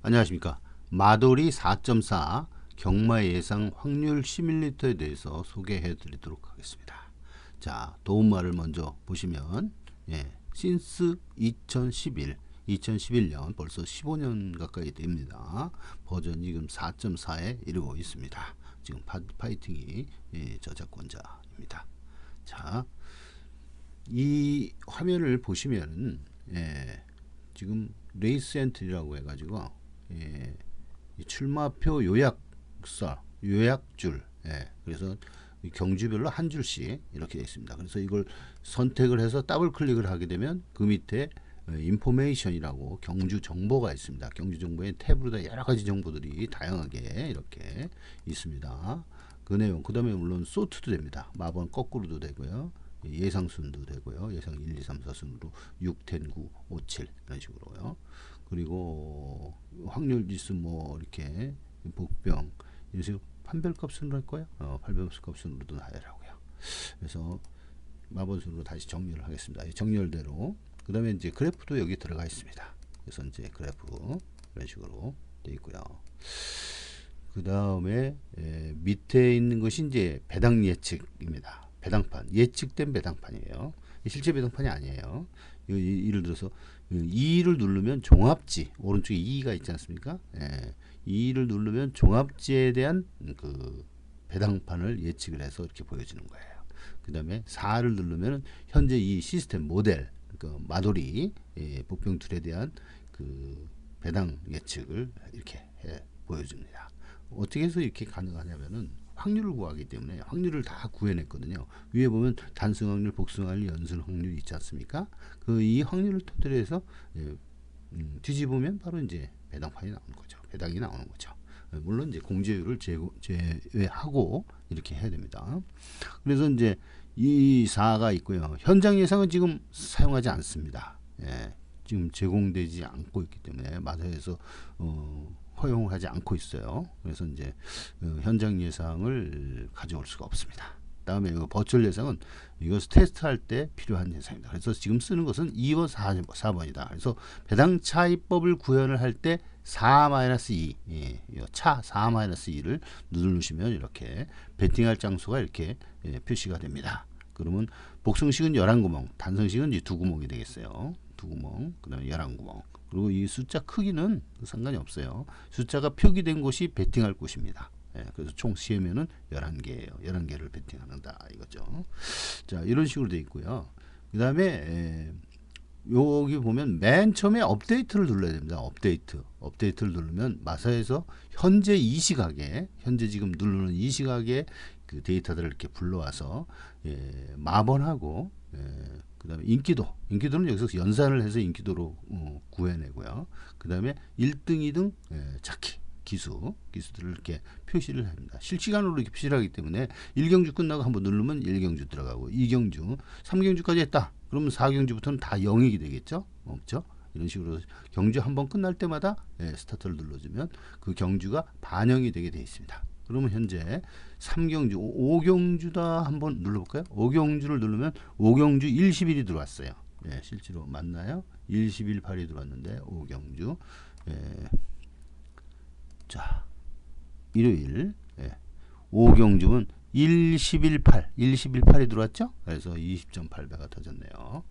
안녕하십니까. 마돌이 4.4 경마 예상 확률 시뮬레이터에 대해서 소개해 드리도록 하겠습니다. 자, 도움말을 먼저 보시면, since 2011년 벌써 15년 가까이 됩니다. 버전이 지금 4.4에 이르고 있습니다. 지금 파이팅이 저작권자입니다. 자, 이 화면을 보시면 지금 레이스 엔트리라고 해가지고 이 출마표 요약줄, 그래서 경주별로 한 줄씩 이렇게 되어 있습니다. 그래서 이걸 선택을 해서 더블 클릭을 하게 되면 그 밑에 인포메이션이라고 경주 정보가 있습니다. 경주 정보에 탭으로 여러 가지 정보들이 다양하게 이렇게 있습니다. 그 내용, 그 다음에 물론 소트도 됩니다. 마번 거꾸로도 되고요. 예상순도 되고요. 예상 1, 2, 3, 4순으로 6, 10, 9, 5, 7 이런 식으로요. 그리고 확률 지수 뭐 이렇게 복병 이런 식으로 판별값순으로 할 거예요. 판별값순으로도 하라고요. 그래서 마번순으로 다시 정렬을 하겠습니다. 정렬대로. 그 다음에 이제 그래프도 여기 들어가 있습니다. 그래서 이제 그래프 이런 식으로 되어 있고요. 그 다음에 밑에 있는 것이 이제 배당 예측입니다. 배당판, 예측된 배당판이에요. 실제 배당판이 아니에요. 예를 들어서 2를 누르면 종합지, 오른쪽에 2가 있지 않습니까? 2를 누르면 종합지에 대한 그 배당판을 예측을 해서 이렇게 보여주는 거예요. 그 다음에 4를 누르면 현재 이 시스템 모델, 그 마돌이 복병 툴에 대한 그 배당 예측을 이렇게 보여줍니다. 어떻게 해서 이렇게 가능하냐면은 확률을 구하기 때문에 확률을 다 구해냈거든요. 위에 보면 단승 확률, 복승 확률, 연승 확률이 있지 않습니까? 그 이 확률을 토대로 해서 뒤집으면 바로 이제 배당판이 나오는 거죠. 배당이 나오는 거죠. 물론 이제 공제율을 제외하고 이렇게 해야 됩니다. 그래서 이제 이 4가 있고요. 현장 예상은 지금 사용하지 않습니다. 지금 제공되지 않고 있기 때문에 마사에서 허용하지 않고 있어요. 그래서 이제 현장 예상을 가져올 수가 없습니다. 다음에 버추얼 예상은 이것을 테스트할 때 필요한 예상입니다. 그래서 지금 쓰는 것은 2번, 4번이다. 그래서 배당 차이법을 구현을 할 때 4-2, 차 4-2를 누르시면 이렇게 베팅할 장소가 이렇게 표시가 됩니다. 그러면 복승식은 11구멍, 단승식은 이제 2구멍이 되겠어요. 2구멍, 그 다음에 11구멍. 그리고 이 숫자 크기는 상관이 없어요. 숫자가 표기된 곳이 베팅할 곳입니다. 그래서 총 시에면은 11개예요. 11개를 베팅한다 이거죠. 자, 이런 식으로 되어 있고요. 그 다음에 여기 보면 맨 처음에 업데이트를 눌러야 됩니다. 업데이트를 누르면 마사에서 현재 이 시각에, 현재 지금 누르는 이 시각에 그 데이터들을 이렇게 불러와서 마번하고 그 다음에 인기도는 여기서 연산을 해서 인기도로 구해내고요. 그 다음에 1등, 2등 찾기 기수들을 이렇게 표시를 합니다. 실시간으로 이렇게 표시를 하기 때문에 1경주 끝나고 한번 누르면 1경주 들어가고 2경주, 3경주까지 했다. 그러면 4경주부터는 다 0이 되겠죠? 없죠? 이런 식으로 경주 한번 끝날 때마다 스타트를 눌러주면 그 경주가 반영이 되게 되어 있습니다. 그러면 현재 3경주, 5경주다 한번 눌러볼까요? 5경주를 누르면 5경주 10일이 들어왔어요. 실제로 맞나요? 1018이 들어왔는데 5경주. 자, 일요일 5경주면 1118이 들어왔죠? 그래서 20.8배가 터졌네요.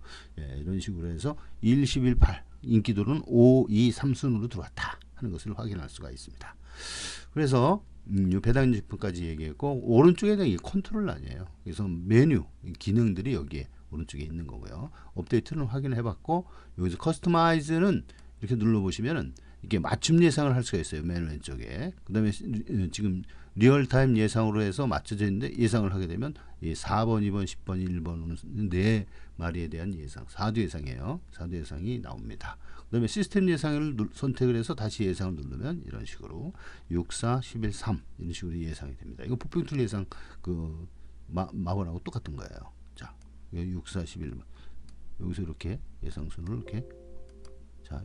이런 식으로 해서 1118 인기도는 5, 2, 3순으로 들어왔다 하는 것을 확인할 수가 있습니다. 그래서 배당 제품까지 얘기했고, 오른쪽에는 이 컨트롤 아니에요. 그래서 메뉴 기능들이 여기에 오른쪽에 있는 거고요. 업데이트는 확인해 봤고, 여기서 커스터마이즈는 이렇게 눌러 보시면은 이게 맞춤 예상을 할 수가 있어요. 맨 왼쪽에. 그 다음에 지금 리얼타임 예상으로 해서 맞춰져 있는데, 예상을 하게 되면 4번, 2번, 10번, 1번 네 마리에 대한 예상, 4두 예상이에요. 4두 예상이 나옵니다. 그 다음에 시스템 예상을 선택을 해서 다시 예상을 누르면 이런 식으로 6, 4, 11, 3 이런 식으로 예상이 됩니다. 이거 복병툴 예상 그 마번하고 똑같은 거예요. 자, 6, 4, 11 여기서 이렇게 예상순을 이렇게, 자,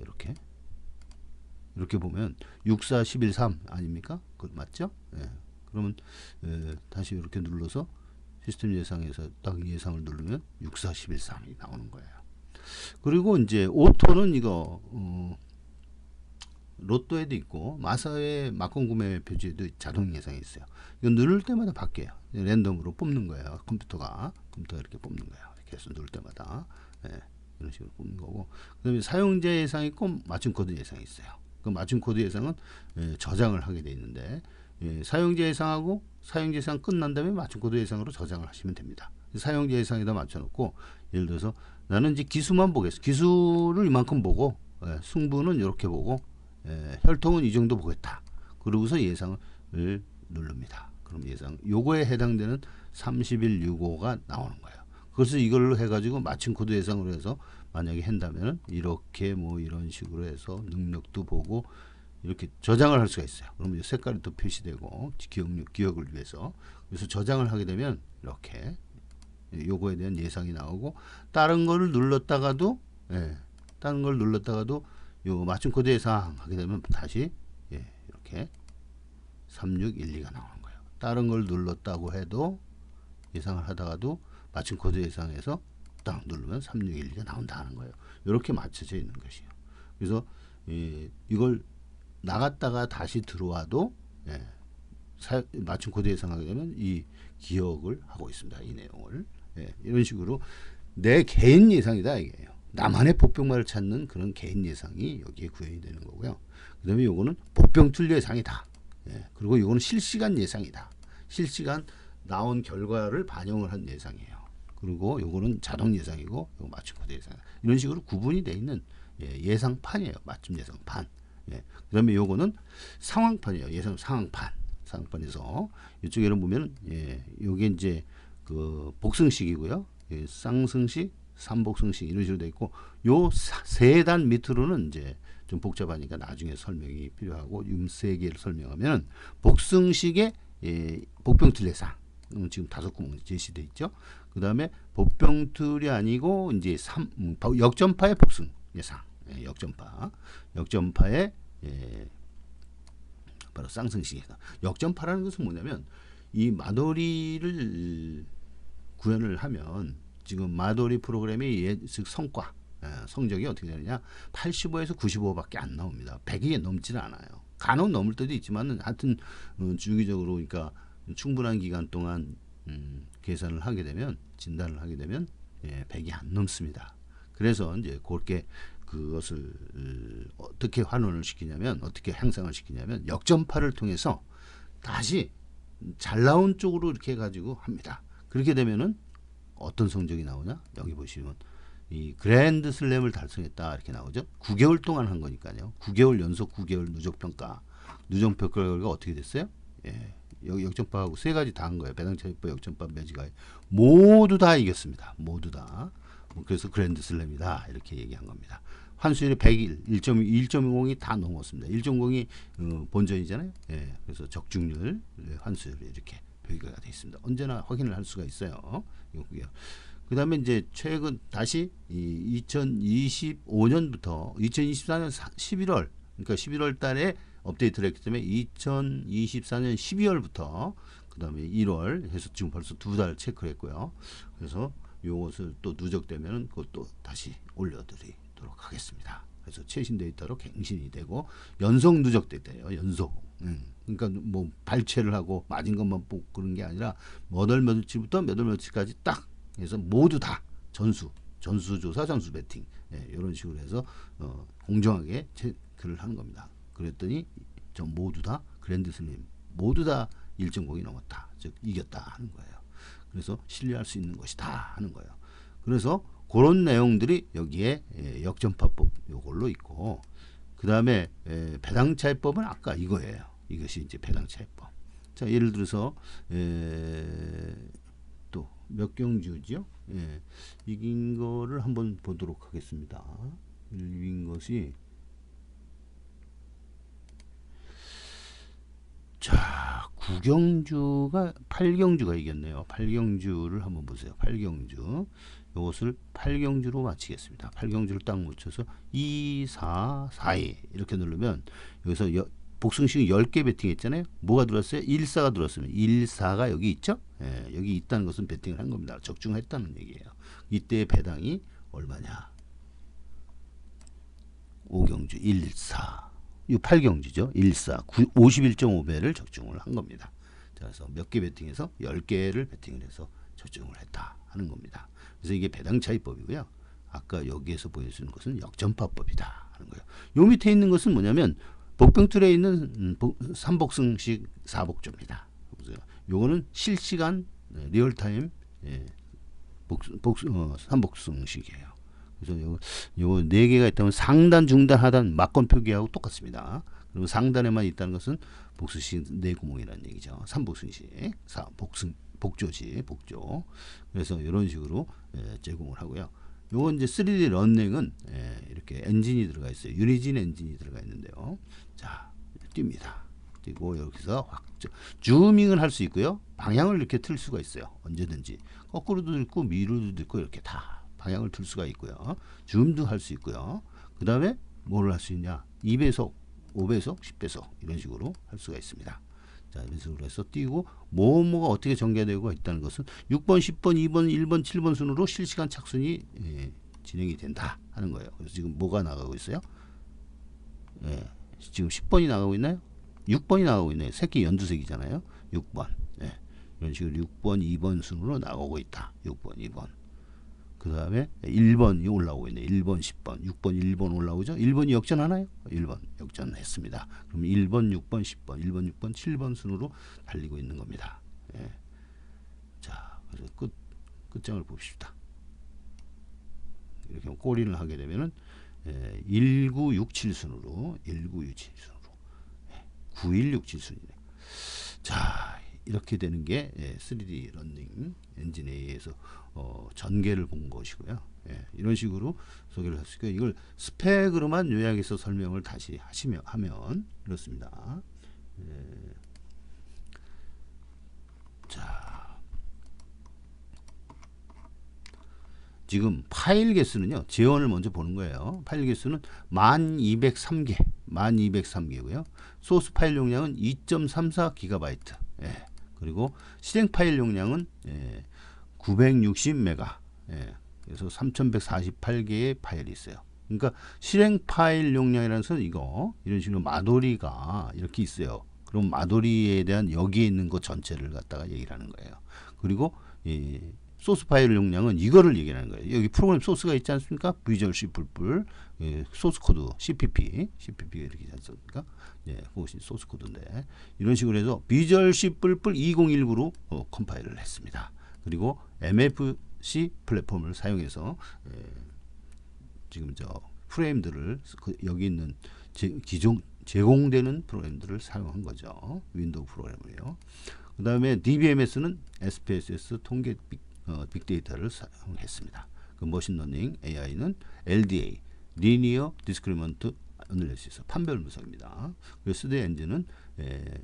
이렇게 보면 6, 4, 11, 3 아닙니까? 그 맞죠? 그러면 다시 이렇게 눌러서 시스템 예상에서 딱 예상을 누르면 6, 4, 11, 3이 나오는 거예요. 그리고 이제 오토는 이거 로또에도 있고 마사의 막공 구매 표지에도 자동 예상이 있어요. 이건 누를 때마다 바뀌어요. 랜덤으로 뽑는 거예요. 컴퓨터가 이렇게 뽑는 거예요. 이렇게 해서 누를 때마다 이런 식으로 뽑는 거고, 그다음에 사용자 예상이 있고 맞춤 코드 예상이 있어요. 그 맞춤 코드 예상은 저장을 하게 돼 있는데, 사용자 예상하고 사용자 예상 끝난 다음에 맞춤 코드 예상으로 저장을 하시면 됩니다. 사용자 예상에다 맞춰놓고, 예를 들어서 나는 이제 기수만 보겠어. 기수를 이만큼 보고, 승부는 이렇게 보고, 혈통은 이 정도 보겠다. 그러고서 예상을 누릅니다. 그럼 예상 요거에 해당되는 3165가 나오는 거예요. 그래서 이걸로 해가지고 맞춤 코드 예상으로 해서 만약에 한다면은 이렇게 뭐 이런 식으로 해서 능력도 보고 이렇게 저장을 할 수가 있어요. 그러면 색깔이 또 표시되고 기억을 위해서. 그래서 저장을 하게 되면 이렇게 요거에 대한 예상이 나오고, 다른 거를 눌렀다가도 요 맞춤 코드 예상 하게 되면 다시 이렇게 3612가 나오는 거예요. 다른 걸 눌렀다고 해도 예상을 하다가도 맞춤 코드 예상에서 딱 누르면 3612가 나온다는 거예요. 이렇게 맞춰져 있는 것이에요. 그래서 이걸 나갔다가 다시 들어와도 맞춤 코드 예상하게 되면 이 기억을 하고 있습니다. 이 내용을 이런 식으로 내 개인 예상이다 이게요. 나만의 복병말을 찾는 그런 개인 예상이 여기에 구현이 되는 거고요. 그 다음에 요거는 복병툴 예상이다. 그리고 요거는 실시간 예상이다. 실시간 나온 결과를 반영을 한 예상이에요. 그리고 요거는 자동 예상이고 요거 맞춤 코드 예상. 이런 식으로 구분이 되어 있는 예상판이에요. 맞춤 예상판. 그 다음에 요거는 상황판이에요. 예상 상황판. 상황판에서 이쪽에는 보면은 요게 이제 그 복승식이고요. 쌍승식, 삼복승식 이런 식으로 되어 있고, 요 세 단 밑으로는 이제 좀 복잡하니까 나중에 설명이 필요하고, 세 개를 설명하면 복승식의 복병틀 예상 지금 5구멍 제시되어 있죠. 그 다음에 복병틀이 아니고 이제 역전파의 복승 예상, 역전파의 바로 쌍승식이다. 역전파라는 것은 뭐냐면, 이 마돌이를 구현을 하면 지금 마돌이 프로그램의 즉 성과, 성적이 어떻게 되느냐, 85에서 95밖에 안 나옵니다. 100이 넘지는 않아요. 간혹 넘을 때도 있지만 하여튼 주기적으로, 그러니까 충분한 기간 동안 계산을 하게 되면, 진단을 하게 되면 100이 안 넘습니다. 그래서 이제 그렇게 그것을 어떻게 환원을 시키냐면, 어떻게 향상을 시키냐면 역전파를 통해서 다시 잘 나온 쪽으로 이렇게 해가지고 합니다. 그렇게 되면은 어떤 성적이 나오냐? 여기 보시면 이 그랜드 슬램을 달성했다 이렇게 나오죠. 9개월 동안 한 거니까요. 9개월 연속 9개월 누적평가. 누적평가 결과가 어떻게 됐어요? 여기 역전파하고 세 가지 다 한 거예요. 배당차익법, 역전파, 매지가에 모두 다 이겼습니다. 모두 다. 그래서 그랜드 슬램이다 이렇게 얘기한 겁니다. 환수율이 101, 1.20이 다 넘었습니다. 1.0이 본전이잖아요. 그래서 적중률, 환수율이 이렇게 표기가 되어 있습니다. 언제나 확인을 할 수가 있어요. 그 다음에 이제 최근 다시 2025년부터 2024년 11월, 그러니까 11월 달에 업데이트를 했기 때문에 2024년 12월부터 그 다음에 1월 해서 지금 벌써 2달 체크를 했고요. 그래서 이것을 또 누적되면 그것도 다시 올려드리도록 하겠습니다. 그래서 최신 데이터로 갱신이 되고 연속 누적돼요. 연속. 그러니까 뭐 발췌를 하고 맞은 것만 뽑고 그런 게 아니라 몇 월 며칠부터 몇 월 며칠까지 딱 해서 모두 다 전수조사, 전수 배팅 이런 식으로 해서 공정하게 체크를 하는 겁니다. 그랬더니 전 모두 다 그랜드 슬램 모두 다 1.0이 넘었다. 즉 이겼다 하는 거예요. 그래서 신뢰할 수 있는 것이다 하는 거예요. 그래서 그런 내용들이 여기에 역전파법 요걸로 있고, 그 다음에 배당차익법은 아까 이거예요. 이것이 이제 배당차익법. 자, 예를 들어서 또 몇 경주죠? 이긴 거를 한번 보도록 하겠습니다. 이긴 것이 자, 9경주가 8경주가 이겼네요. 8경주를 한번 보세요. 8경주. 이것을 8경주로 마치겠습니다. 8경주를 딱 묻혀서 2, 4, 4, 2 이렇게 누르면 여기서 복승식 10개 베팅했잖아요. 뭐가 들었어요? 1사가 들었으면 1사가 여기 있죠? 여기 있다는 것은 베팅을 한 겁니다. 적중했다는 얘기예요. 이때의 배당이 얼마냐? 5경주 1, 4. 이 8경주죠. 14, 51.5배를 적중을 한 겁니다. 자, 그래서 몇 개 베팅해서 10개를 베팅을 해서 적중을 했다 하는 겁니다. 그래서 이게 배당 차이법이고요. 아까 여기에서 보여주는 것은 역전파법이다 하는 거예요. 요 밑에 있는 것은 뭐냐면 복병틀에 있는 삼복승식 4복조입니다. 요거는 실시간 리얼타임 삼복승식이에요. 그래서 요 네 개가 있다면 상단, 중단, 하단 막권 표기하고 똑같습니다. 그리고 상단에만 있다는 것은 복수식 네 구멍이라는 얘기죠. 삼복승식, 복조지, 복조. 그래서 이런 식으로 제공을 하고요. 요건 이제 3D 런닝은 이렇게 엔진이 들어가 있어요. 유니진 엔진이 들어가 있는데요. 자, 뜁니다. 그리고 여기서 줌밍을 할 수 있고요. 방향을 이렇게 틀 수가 있어요. 언제든지 거꾸로도 있고 미루도 있고 이렇게 다 방향을 틀 수가 있고요. 줌도 할 수 있고요. 그 다음에 뭘 할 수 있냐? 2배속, 5배속, 10배속 이런 식으로 할 수가 있습니다. 자, 이런 식으로 해서 띄고 뭐가 어떻게 전개되고 있다는 것은 6번, 10번, 2번, 1번, 7번 순으로 실시간 착순이 진행이 된다 하는 거예요. 그래서 지금 뭐가 나가고 있어요? 지금 10번이 나가고 있나요? 6번이 나가고 있네요. 새끼 연두색이잖아요. 6번. 이런 식으로 6번, 2번 순으로 나오고 있다. 6번, 2번. 그 다음에 1번이 올라오고 있네. 1번, 10번, 6번, 1번 올라오죠. 1번이 역전하나요? 1번 역전했습니다. 그럼 1번, 6번, 10번, 1번, 6번, 7번 순으로 달리고 있는 겁니다. 자, 그래서 끝장을 봅시다. 이렇게 꼬리를 하게 되면은 1967 순으로 1967 순으로 9167 순이네. 자, 이렇게 되는 게 3D 런닝 엔진에 의해서 전개를 본 것이고요. 이런 식으로 소개를 했으니까 이걸 스펙으로만 요약해서 설명을 다시 하면 이렇습니다. 자, 지금 파일 개수는요. 재원을 먼저 보는 거예요. 파일 개수는 1203개, 1203개고요. 소스 파일 용량은 2.34GB. 그리고 실행 파일 용량은 960메가. 그래서 3148개의 파일이 있어요. 그러니까 실행 파일 용량이라는 것은 이런 식으로 마돌이가 이렇게 있어요. 그럼 마돌이에 대한 여기에 있는 것 전체를 갖다가 얘기를 하는 거예요. 그리고 소스 파일 용량은 이거를 얘기하는 거예요. 여기 프로그램 소스가 있지 않습니까? 비주얼 C++, 소스 코드, CPP 이렇게 있지 않습니까? 그것이 소스 코드인데 이런 식으로 해서 비주얼 C++ 2019로 컴파일을 했습니다. 그리고 MFC 플랫폼을 사용해서 지금 프레임들을 여기 있는 기존 제공되는 프로그램들을 사용한 거죠. 윈도우 프로그램을요. 그 다음에 DBMS는 SPSS 통계 빅데이터를 사용했습니다. 그 머신러닝 AI는 LDA, Linear Discriminant Analysis, 판별 분석입니다. 그 3D 엔진은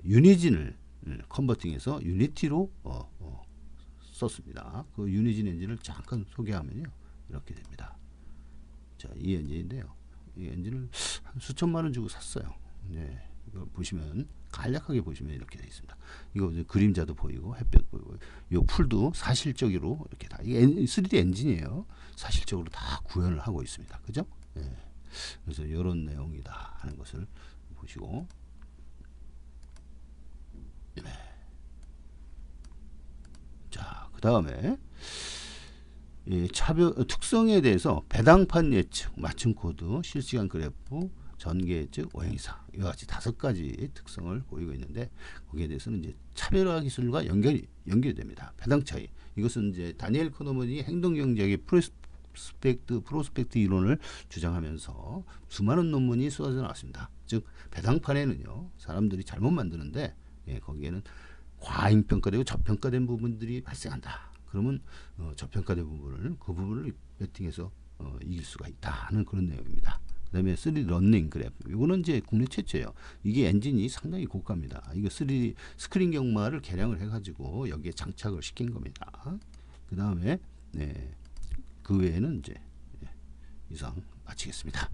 유니진을 컨버팅해서 유니티로 썼습니다. 그 유니진 엔진을 잠깐 소개하면요. 이렇게 됩니다. 자, 이 엔진인데요. 이 엔진을 한 수천만 원 주고 샀어요. 이거 보시면 간략하게 보시면 이렇게 되어 있습니다. 이거 그림자도 보이고 햇볕 보이고 이 풀도 사실적으로 이렇게 다 이게 3D 엔진이에요. 사실적으로 다 구현을 하고 있습니다. 그죠? 그래서 이런 내용이다 하는 것을 보시고 자, 그 다음에 차별 특성에 대해서 배당판 예측, 맞춤 코드, 실시간 그래프, 전개 예측, 오행사 이와 같이 5가지 특성을 보이고 있는데 거기에 대해서는 이제 차별화 기술과 연결됩니다. 배당 차이 이것은 이제 다니엘 커너먼이 행동경제학의 프로스펙트 이론을 주장하면서 수많은 논문이 쏟아져 나왔습니다. 즉 배당판에는요 사람들이 잘못 만드는데 거기에는 과잉평가되고 저평가된 부분들이 발생한다. 그러면 저평가된 부분을 그 부분을 배팅해서 이길 수가 있다 하는 그런 내용입니다. 그 다음에 3D 런닝 그래프 이거는 이제 국내 최초예요. 이게 엔진이 상당히 고가입니다. 이거 3D 스크린 경마를 개량을 해가지고 여기에 장착을 시킨 겁니다. 그 다음에 그 외에는 이제 이상 마치겠습니다.